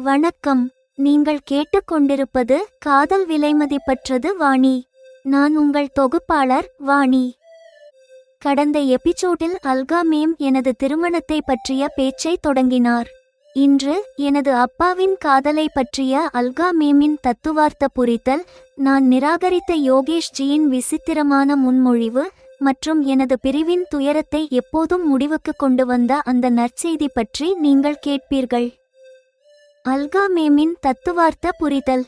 வணக்கம். நீங்கள் கேட்டுக்கொண்டிருப்பது காதல் விலைமதிப்பற்றது வாணி. நான் உங்கள் தொகுப்பாளர் வாணி. கடந்த எபிசோடில் அல்கா மேம் எனது திருமணத்தை பற்றிய பேச்சை தொடங்கினார். இன்று எனது அப்பாவின் காதலை பற்றிய அல்கா மேமின் தத்துவார்த்த புரிதல், நான் நிராகரித்த யோகேஷ் ஜியின் விசித்திரமான முன்மொழிவு மற்றும் எனது பிரிவின் துயரத்தை எப்போதும் முடிவுக்கு கொண்டு வந்த அந்த நற்செய்தி பற்றி நீங்கள் கேட்பீர்கள். அல்கா மேமின் தத்துவார்த்த புரிதல்.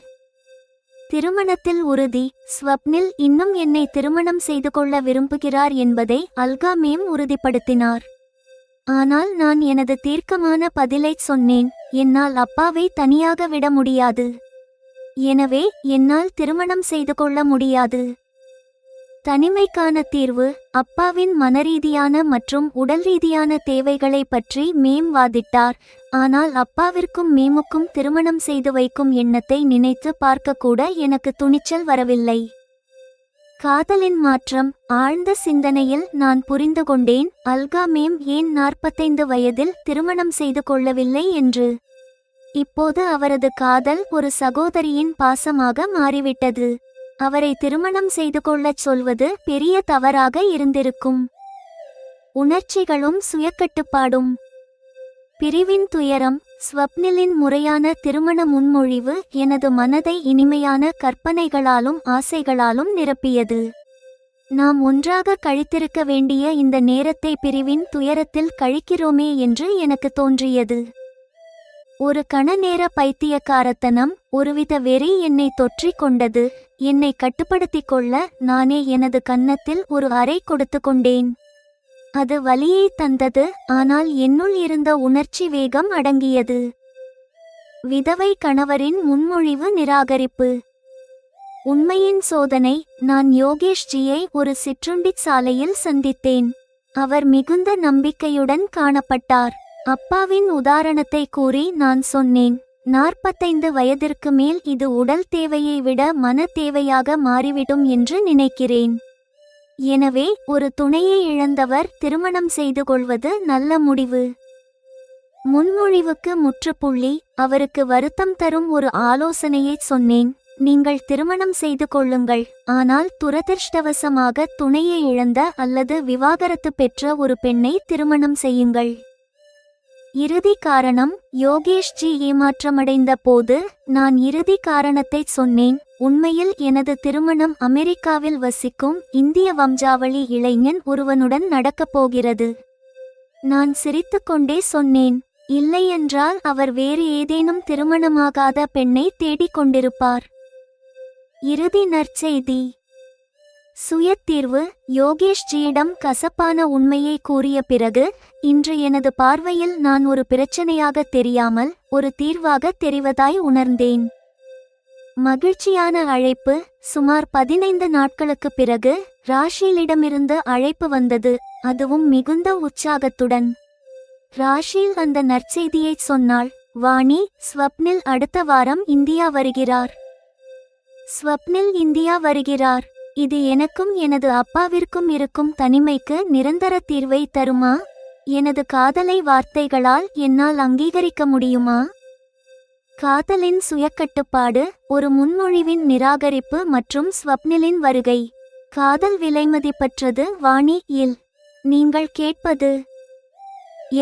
திருமணத்தில் உறுதி. ஸ்வப்னில் இன்னும் என்னை திருமணம் செய்து கொள்ள விரும்புகிறார் என்பதை அல்கா மேம் உறுதிப்படுத்தினார். ஆனால் நான் எனது தீர்க்கமான பதிலைச் சொன்னேன். என்னால் அப்பாவை தனியாக விட முடியாது. எனவே என்னால் திருமணம் செய்து கொள்ள முடியாது. தனிமைக்கான தீர்வு. அப்பாவின் மனரீதியான மற்றும் உடல் ரீதியான தேவைகளை பற்றி மேம் வாதிட்டார். ஆனால் அப்பாவிற்கும் மேமுக்கும் திருமணம் செய்து வைக்கும் எண்ணத்தை நினைத்து பார்க்கக்கூட எனக்கு துணிச்சல் வரவில்லை. காதலின் மாற்றம். ஆழ்ந்த சிந்தனையில் நான் புரிந்து கொண்டேன் அல்கா மேம் ஏன் 45 வயதில் திருமணம் செய்து கொள்ளவில்லை என்று. இப்போது அவரது காதல் ஒரு சகோதரியின் பாசமாக மாறிவிட்டது. அவரை திருமணம் செய்து கொள்ளச் சொல்வது பெரிய தவறாக இருந்திருக்கும். உணர்ச்சிகளும் சுயக்கட்டுப்பாடும். பிரிவின் துயரம். ஸ்வப்னிலின் முறையான திருமண முன்மொழிவு எனது மனதை இனிமையான கற்பனைகளாலும் ஆசைகளாலும் நிரப்பியது. நாம் ஒன்றாக கழித்திருக்க வேண்டிய இந்த நேரத்தை பிரிவின் துயரத்தில் கழிக்கிறோமே என்று எனக்கு தோன்றியது. ஒரு கணநேர பைத்தியக்காரத்தனம், ஒருவித வெறி என்னை தொற்றிக் கொண்டது. என்னை கட்டுப்படுத்திக் கொள்ள நானே எனது கன்னத்தில் ஒரு அறை கொடுத்து கொண்டேன். அது வலியை தந்தது, ஆனால் என்னுள் இருந்த உணர்ச்சி வேகம் அடங்கியது. விதவை கணவரின் முன்மொழிவு நிராகரிப்பு. உண்மையின் சோதனை. நான் யோகேஷ் ஜியை ஒரு சிற்றுண்டிச் சாலையில் சந்தித்தேன். அவர் மிகுந்த நம்பிக்கையுடன் காணப்பட்டார். அப்பாவின் உதாரணத்தை கூறி நான் சொன்னேன், 45 வயதிற்கு மேல் இது உடல் தேவையை விட மன தேவையாக மாறிவிடும் என்று நினைக்கிறேன். எனவே ஒரு துணையை இழந்தவர் திருமணம் செய்து கொள்வது நல்ல முடிவு. முன்மொழிவுக்கு முற்றுப்புள்ளி. அவருக்கு வருத்தம் தரும் ஒரு ஆலோசனையைச் சொன்னேன். நீங்கள் திருமணம் செய்து கொள்ளுங்கள், ஆனால் துரதிர்ஷ்டவசமாக துணையை இழந்த அல்லது விவாகரத்து பெற்ற ஒரு பெண்ணை திருமணம் செய்யுங்கள். இறுதி காரணம். யோகேஷ் ஜி ஏமாற்றமடைந்த போது நான் இறுதி காரணத்தை சொன்னேன். உண்மையில் எனது திருமணம் அமெரிக்காவில் வசிக்கும் இந்திய வம்சாவளி இளைஞன் ஒருவனுடன் நடக்கப் போகிறது. நான் சிரித்துக்கொண்டே சொன்னேன், இல்லையென்றால் அவர் வேறு ஏதேனும் திருமணமாகாத பெண்ணை தேடிக் கொண்டிருப்பார். இறுதி நற்செய்தி. சுயத்தீர்வு. யோகேஷ் ஜியிடம் கசப்பான உண்மையை கூறிய பிறகு இன்று எனது பார்வையில் நான் ஒரு பிரச்சனையாக தெரியாமல் ஒரு தீர்வாக தெரிவதாய் உணர்ந்தேன். மகிழ்ச்சியான அழைப்பு. சுமார் 15 நாட்களுக்கு பிறகு ராஷிலிடமிருந்து அழைப்பு வந்தது, அதுவும் மிகுந்த உற்சாகத்துடன். ராஷில் அந்த நற்செய்தியைச் சொன்னாள். வாணி, ஸ்வப்னில் அடுத்த வாரம் இந்தியா வருகிறார். ஸ்வப்னில் இந்தியா வருகிறார். இது எனக்கும் எனது அப்பாவிற்கும் இருக்கும் தனிமைக்கு நிரந்தர தீர்வை தருமா? எனது காதலை வார்த்தைகளால் என்னால் அங்கீகரிக்க முடியுமா? காதலின் சுயக்கட்டுப்பாடு. ஒரு முன்மொழிவின் நிராகரிப்பு மற்றும் ஸ்வப்னிலின் வருகை. காதல் விலைமதிப்பற்றது வாணி இல். நீங்கள் கேட்பது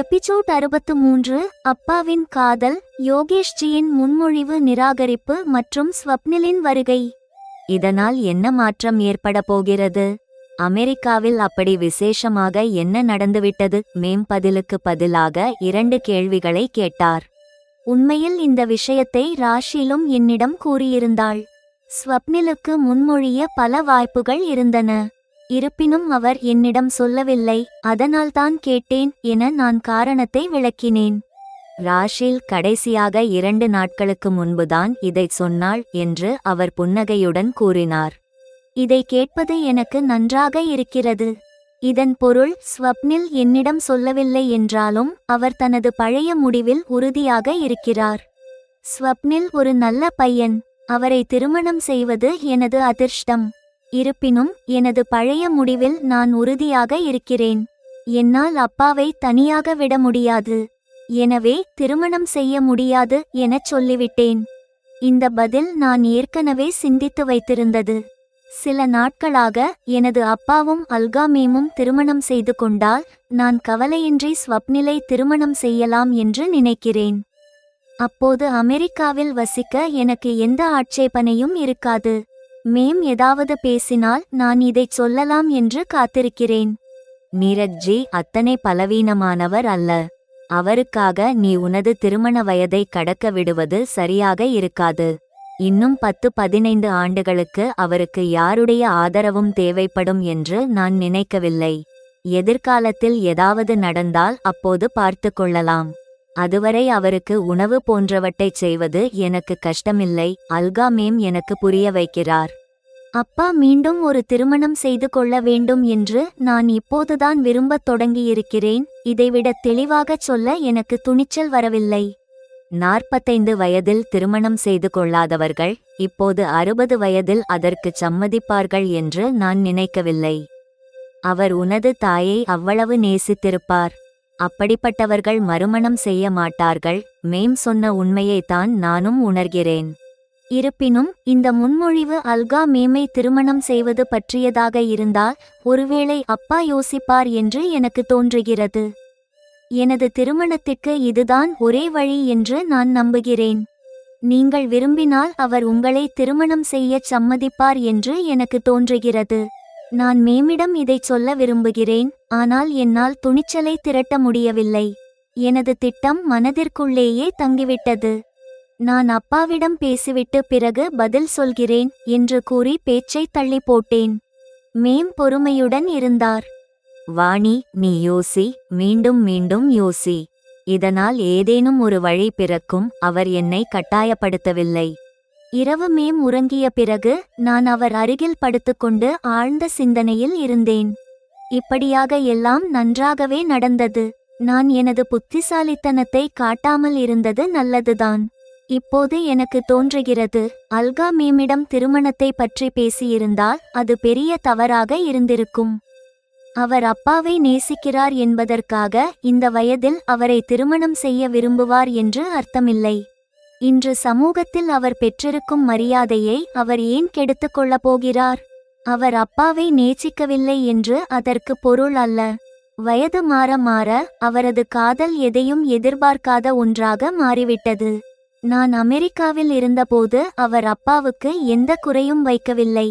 எபிசோட் 63. அப்பாவின் காதல், யோகேஷ் ஜியின் முன்மொழிவு நிராகரிப்பு மற்றும் ஸ்வப்னிலின் வருகை. இதனால் என்ன மாற்றம் ஏற்பட போகிறது? அமெரிக்காவில் அப்படி விசேஷமாக என்ன நடந்துவிட்டது? மேம் பதிலுக்கு பதிலாக 2 கேள்விகளை கேட்டார். உண்மையில் இந்த விஷயத்தை ராஷிலும் என்னிடம் கூறியிருந்தாள். ஸ்வப்னிலுக்கு முன்மொழிய பல வாய்ப்புகள் இருந்தன. இருப்பினும் அவர் என்னிடம் சொல்லவில்லை. அதனால்தான் கேட்டேன் என நான் காரணத்தை விளக்கினேன். ராஷில் கடைசியாக 2 நாட்களுக்கு முன்புதான் இதைச் சொன்னாள் என்று அவர் புன்னகையுடன் கூறினார். இதை கேட்பது எனக்கு நன்றாக இருக்கிறது. இதன் பொருள் ஸ்வப்னில் என்னிடம் சொல்லவில்லை என்றாலும் அவர் தனது பழைய முடிவில் உறுதியாக இருக்கிறார். ஸ்வப்னில் ஒரு நல்ல பையன். அவரை திருமணம் செய்வது எனது அதிர்ஷ்டம். இருப்பினும் எனது பழைய முடிவில் நான் உறுதியாக இருக்கிறேன். என்னால் அப்பாவை தனியாக விட முடியாது. எனவே திருமணம் செய்ய முடியாது எனச் சொல்லிவிட்டேன். இந்த பதில் நான் ஏற்கனவே சிந்தித்து வைத்திருந்தது. சில நாட்களாக எனது அப்பாவும் அல்காமேமும் திருமணம் செய்து கொண்டால் நான் கவலையின்றி ஸ்வப்னிலை திருமணம் செய்யலாம் என்று நினைக்கிறேன். அப்போது அமெரிக்காவில் வசிக்க எனக்கு எந்த ஆட்சேபனையும் இருக்காது. மேம் ஏதாவது பேசினால் நான் இதைச் சொல்லலாம் என்று காத்திருக்கிறேன். நீரஜ்ஜி அத்தனை பலவீனமானவர் அல்ல. அவருக்காக நீ உனது திருமண வயதை கடக்க விடுவது சரியாக இருக்காது. இன்னும் 10-15 ஆண்டுகளுக்கு அவருக்கு யாருடைய ஆதரவும் தேவைப்படும் என்று நான் நினைக்கவில்லை. எதிர்காலத்தில் ஏதாவது நடந்தால் அப்போது பார்த்து கொள்ளலாம். அதுவரை அவருக்கு உணவு போன்றவற்றைச் செய்வது எனக்கு கஷ்டமில்லை. அல்காமேம் எனக்கு புரிய வைக்கிறார். அப்பா மீண்டும் ஒரு திருமணம் செய்து கொள்ள வேண்டும் என்று நான் இப்போதுதான் விரும்பத் தொடங்கியிருக்கிறேன். இதைவிட தெளிவாகச் சொல்ல எனக்கு துணிச்சல் வரவில்லை. 45 வயதில் திருமணம் செய்து கொள்ளாதவர்கள் இப்போது 60 வயதில் அதற்குச் சம்மதிப்பார்கள் என்று நான் நினைக்கவில்லை. அவர் உனது தாயை அவ்வளவு நேசித்திருப்பார். அப்படிப்பட்டவர்கள் மறுமணம் செய்ய மாட்டார்கள். மேம் சொன்ன உண்மையைத்தான் நானும் உணர்கிறேன். இருப்பினும் இந்த முன்மொழிவு அல்கா மேமை திருமணம் செய்வது பற்றியதாக இருந்தால் ஒருவேளை அப்பா யோசிப்பார் என்று எனக்கு தோன்றுகிறது. எனது திருமணத்திற்கு இதுதான் ஒரே வழி என்று நான் நம்புகிறேன். நீங்கள் விரும்பினால் அவர் உங்களை திருமணம் செய்யச் சம்மதிப்பார் என்று எனக்கு தோன்றுகிறது. நான் மேமிடம் இதைச் சொல்ல விரும்புகிறேன், ஆனால் என்னால் துணிச்சலை திரட்ட முடியவில்லை. எனது திட்டம் மனதிற்குள்ளேயே தங்கிவிட்டது. நான் அப்பாவிடம் பேசிவிட்டு பிறகு பதில் சொல்கிறேன் என்று கூறி பேச்சை தள்ளி போட்டேன். மேம் பொறுமையுடன் இருந்தார். வாணி, நீ யோசி, மீண்டும் மீண்டும் யோசி. இதனால் ஏதேனும் ஒரு வழி பிறக்கும். அவர் என்னை கட்டாயப்படுத்தவில்லை. இரவு மேம் உறங்கிய பிறகு நான் அவர் அருகில் படுத்துக்கொண்டு ஆழ்ந்த சிந்தனையில் இருந்தேன். இப்படியாக எல்லாம் நன்றாகவே நடந்தது. நான் எனது புத்திசாலித்தனத்தை காட்டாமல் இருந்தது நல்லதுதான். இப்போது எனக்கு தோன்றுகிறது, அல்கா மேமிடம் திருமணத்தை பற்றி பேசியிருந்தால் அது பெரிய தவறாக இருந்திருக்கும். அவர் அப்பாவை நேசிக்கிறார் என்பதற்காக இந்த வயதில் அவரை திருமணம் செய்ய விரும்புவார் என்று அர்த்தமில்லை. இன்று சமூகத்தில் அவர் பெற்றிருக்கும் மரியாதையை அவர் ஏன் கெடுத்துக் கொள்ளப் போகிறார்? அவர் அப்பாவை நேசிக்கவில்லை என்று அதற்கு பொருள் அல்ல. வயது மாற மாற அவரது காதல் எதையும் எதிர்பார்க்காத ஒன்றாக மாறிவிட்டது. நான் அமெரிக்காவில் இருந்தபோது அவர் அப்பாவுக்கு எந்த குறையும் வைக்கவில்லை.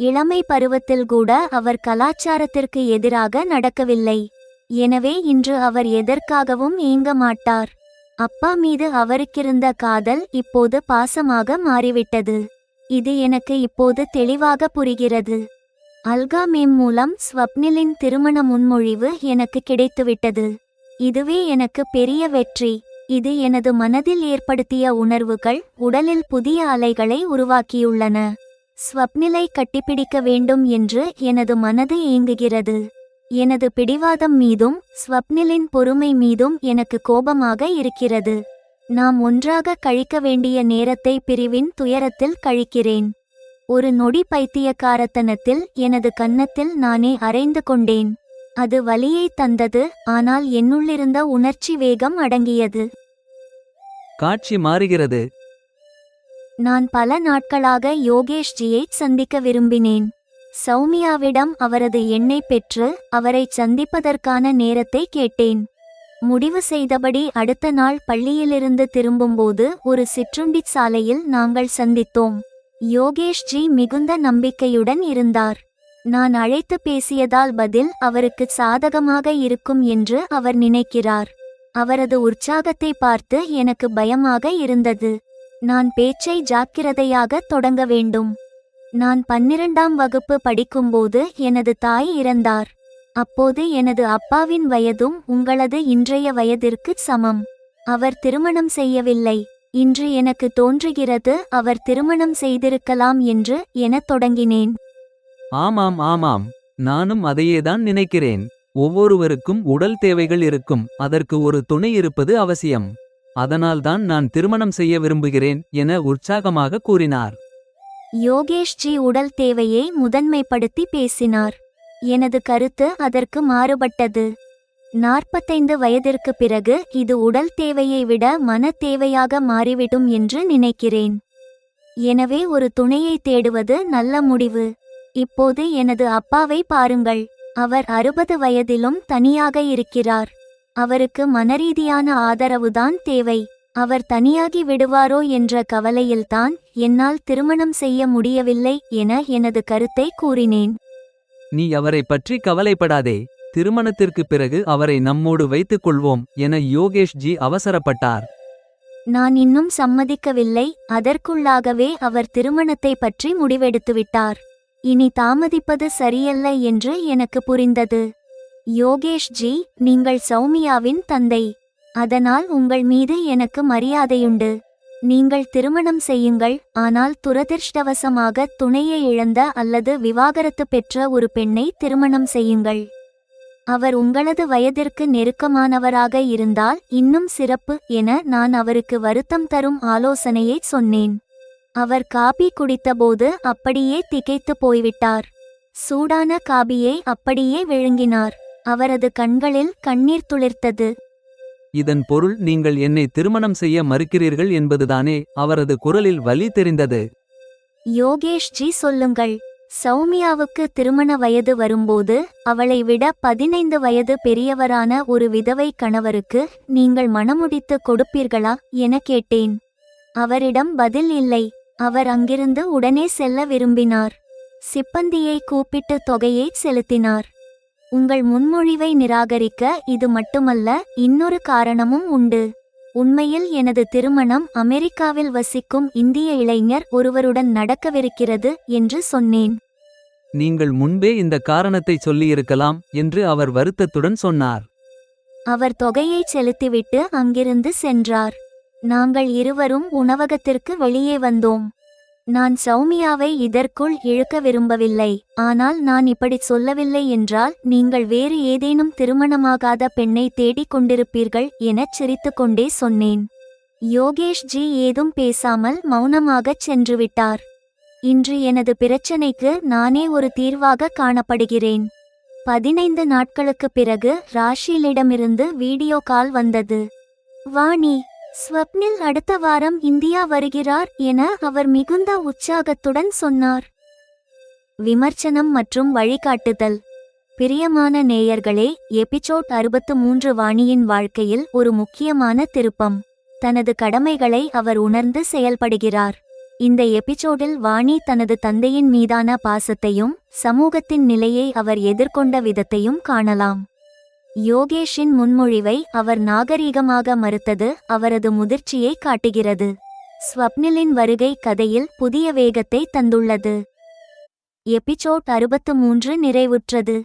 இளமை பருவத்தில் கூட அவர் கலாச்சாரத்திற்கு எதிராக நடக்கவில்லை. எனவே இன்று அவர் எதற்காகவும் ஏங்க மாட்டார். அப்பா மீது அவருக்கிருந்த காதல் இப்போது பாசமாக மாறிவிட்டது. இது எனக்கு இப்போது தெளிவாக புரிகிறது. அல்கா மேம் மூலம் ஸ்வப்னிலின் திருமண முன்மொழிவு எனக்கு கிடைத்துவிட்டது. இதுவே எனக்கு பெரிய வெற்றி. இது எனது மனதில் ஏற்படுத்திய உணர்வுகள் உடலில் புதிய அலைகளை உருவாக்கியுள்ளன. ஸ்வப்னிலை கட்டிப்பிடிக்க வேண்டும் என்று எனது மனது ஏங்குகிறது. எனது பிடிவாதம் மீதும் ஸ்வப்னிலின் பொறுமை மீதும் எனக்கு கோபமாக இருக்கிறது. நாம் ஒன்றாக கழிக்க வேண்டிய நேரத்தை பிரிவின் துயரத்தில் கழிக்கிறேன். ஒரு நொடி பைத்தியக்காரத்தனத்தில் எனது கன்னத்தில் நானே அரைந்து கொண்டேன். அது வலியை தந்தது, ஆனால் என்னுள்ளிருந்த உணர்ச்சி வேகம் அடங்கியது. காட்சி மாறுகிறது. நான் பல நாட்களாக யோகேஷ்ஜியை சந்திக்க விரும்பினேன். சௌமியாவிடம் அவரது எண்ணை பெற்று அவரை சந்திப்பதற்கான நேரத்தை கேட்டேன். முடிவு செய்தபடி அடுத்த நாள் பள்ளியிலிருந்து திரும்பும்போது ஒரு சிற்றுண்டிச் சாலையில் நாங்கள் சந்தித்தோம். யோகேஷ்ஜி மிகுந்த நம்பிக்கையுடன் இருந்தார். நான் அழைத்து பேசியதால் பதில் அவருக்கு சாதகமாக இருக்கும் என்று அவர் நினைக்கிறார். அவரது உற்சாகத்தை பார்த்து எனக்கு பயமாக இருந்தது. நான் பேச்சை ஜாக்கிரதையாக தொடங்க வேண்டும். நான் 12ஆம் வகுப்பு படிக்கும்போது எனது தாய் இறந்தார். அப்போது எனது அப்பாவின் வயதும் உங்களது இன்றைய வயதிற்கு சமம். அவர் திருமணம் செய்யவில்லை. இன்று எனக்கு தோன்றுகிறது அவர் திருமணம் செய்திருக்கலாம் என்று எனத் தொடங்கினேன். ஆமாம் ஆமாம், நானும் அதையேதான் நினைக்கிறேன். ஒவ்வொருவருக்கும் உடல் தேவைகள் இருக்கும். அதற்கு ஒரு துணை இருப்பது அவசியம். அதனால்தான் நான் திருமணம் செய்ய விரும்புகிறேன் என உற்சாகமாக கூறினார். யோகேஷ்ஜி உடல் தேவையை முதன்மைப்படுத்தி பேசினார். எனது கருத்து அதற்கு மாறுபட்டது. 45 வயதிற்கு பிறகு இது உடல் தேவையை விட மன தேவையாக மாறிவிடும் என்று நினைக்கிறேன். எனவே ஒரு துணையை தேடுவது நல்ல முடிவு. இப்போது எனது அப்பாவை பாருங்கள். அவர் 60 வயதிலும் தனியாக இருக்கிறார். அவருக்கு மனரீதியான ஆதரவுதான் தேவை. அவர் தனியாகி விடுவாரோ என்ற கவலையில்தான் என்னால் திருமணம் செய்ய முடியவில்லை என எனது கருத்தை கூறினேன். நீ அவரை பற்றி கவலைப்படாதே. திருமணத்திற்குப் பிறகு அவரை நம்மோடு வைத்துக் கொள்வோம் என யோகேஷ் ஜி அவசரப்பட்டார். நான் இன்னும் சம்மதிக்கவில்லை. அதற்குள்ளாகவே அவர் திருமணத்தை பற்றி முடிவெடுத்துவிட்டார். இனி தாமதிப்பது சரியல்ல என்று எனக்கு புரிந்தது. யோகேஷ் ஜி, நீங்கள் சௌமியாவின் தந்தை. அதனால் உங்கள் மீது எனக்கு மரியாதையுண்டு. நீங்கள் திருமணம் செய்யுங்கள். ஆனால் துரதிர்ஷ்டவசமாக துணையை இழந்த அல்லது விவாகரத்து பெற்ற ஒரு பெண்ணை திருமணம் செய்யுங்கள். அவர் உங்களது வயதிற்கு நெருக்கமானவராக இருந்தால் இன்னும் சிறப்பு என நான் அவருக்கு வருத்தம் தரும் ஆலோசனையை சொன்னேன். அவர் காபி குடித்தபோது அப்படியே திகைத்து போய்விட்டார். சூடான காபியை அப்படியே விழுங்கினார். அவரது கண்களில் கண்ணீர் துளிர்த்தது. இதன் பொருள் நீங்கள் என்னை திருமணம் செய்ய மறுக்கிறீர்கள் என்பதுதானே? அவரது குரலில் வலி தெரிந்தது. யோகேஷ் ஜி, சொல்லுங்கள். சௌமியாவுக்கு திருமண வயது வரும்போது அவளை விட 15 வயது பெரியவரான ஒரு விதவை கணவருக்கு நீங்கள் மணமுடித்து கொடுப்பீர்களா என கேட்டேன். அவரிடம் பதில் இல்லை. அவர் அங்கிருந்து உடனே செல்ல விரும்பினார். சிப்பந்தியை கூப்பிட்டு தொகையை செலுத்தினார். உங்கள் முன்மொழிவை நிராகரிக்க இது மட்டுமல்ல, இன்னொரு காரணமும் உண்டு. உண்மையில் எனது திருமணம் அமெரிக்காவில் வசிக்கும் இந்திய இளைஞர் ஒருவருடன் நடக்கவிருக்கிறது என்று சொன்னேன். நீங்கள் முன்பே இந்த காரணத்தை சொல்லியிருக்கலாம் என்று அவர் வருத்தத்துடன் சொன்னார். அவர் தொகையை செலுத்திவிட்டு அங்கிருந்து சென்றார். நாங்கள் இருவரும் உணவகத்திற்கு வெளியே வந்தோம். நான் சௌமியாவை இதற்குள் இழுக்க விரும்பவில்லை. ஆனால் நான் இப்படி சொல்லவில்லை என்றால் நீங்கள் வேறு ஏதேனும் திருமணமாகாத பெண்ணை தேடிக் கொண்டிருப்பீர்கள் எனச் சிரித்துக்கொண்டே சொன்னேன். யோகேஷ் ஜி ஏதும் பேசாமல் மௌனமாகச் சென்றுவிட்டார். இன்று எனது பிரச்சனைக்கு நானே ஒரு தீர்வாக காணப்படுகிறேன். 15 நாட்களுக்குப் பிறகு ராஷிலிடமிருந்து வீடியோ கால் வந்தது. வாணி, ஸ்வப்னில் அடுத்த வாரம் இந்தியா வருகிறார் என அவர் மிகுந்த உற்சாகத்துடன் சொன்னார். விமர்சனம் மற்றும் வழிகாட்டுதல். பிரியமான நேயர்களே, எபிசோட் 63 வாணியின் வாழ்க்கையில் ஒரு முக்கியமான திருப்பம். தனது கடமைகளை அவர் உணர்ந்து செயல்படுகிறார். இந்த எபிசோடில் வாணி தனது தந்தையின் மீதான பாசத்தையும் சமூகத்தின் நிலையை அவர் எதிர்கொண்ட விதத்தையும் காணலாம். யோகேஷின் முன்மொழிவை அவர் நாகரீகமாக மறுத்தது அவரது முதிர்ச்சியை காட்டுகிறது. ஸ்வப்னிலின் வருகை கதையில் புதிய வேகத்தை தந்துள்ளது. எபிசோட் 63 நிறைவுற்றது.